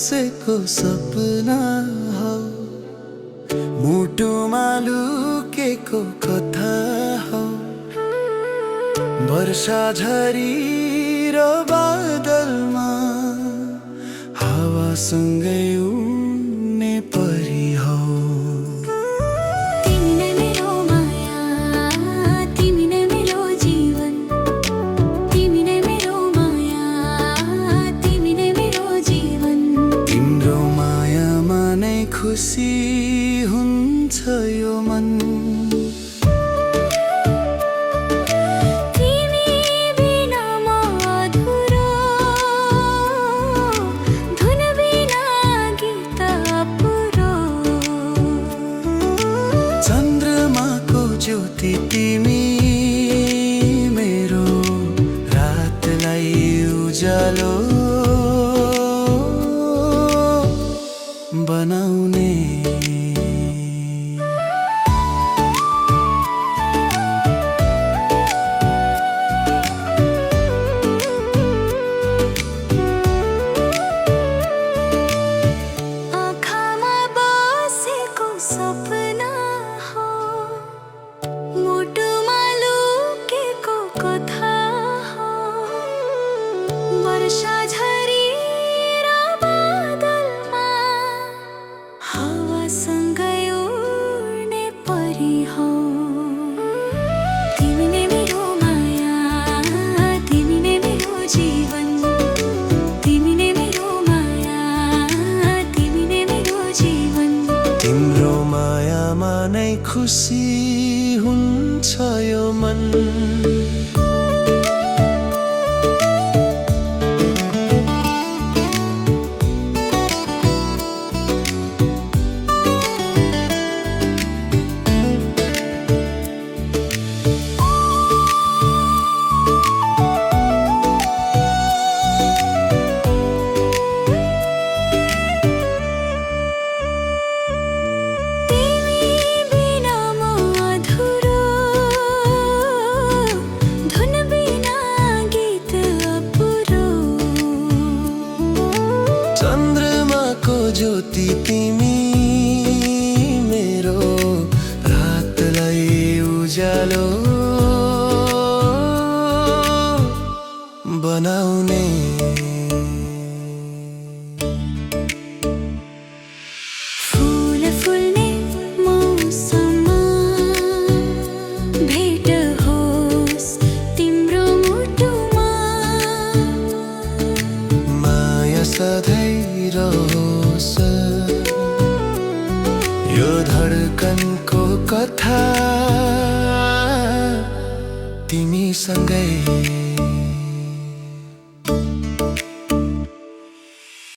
बसेको सपना हो, मुटुमा लुकेको कथा हो। वर्षा झरी र बादलमा हावासँगै उड्ने परी हो। तिमी नै मेरो माया, तिमी नै मेरो जीवन। तिमी नै मेरो माया, तिमी नै मेरो जीवन। तिम्रो मायामा नै खुसी हुन्छ यो मन। चन्द्रमाको ज्योति तिमी मेरो रातलाई उज्यालो बनाउने। आँखामा बसेको सपना हो, मुटुमा लुकेको कथा हो। वर्षा झरी र बादलमा हावासँगै उड्ने परी हो। तिमी नै मेरो माया, तिमी नै मेरो जीवन। तिमी नै मेरो माया, तिमी नै मेरो जीवन। तिम्रो मायामा नै खुसी हुन्छ यो मन। चन्द्रमाको ज्योति तिमी मेरो रातलाई उज्यालो बनाउने। फूल फुल्ने मौसममा भेट होस् तिम्रो मुटुमा। माया सधैँ रहोस् यो धडकनको कथा तिमीसँगै।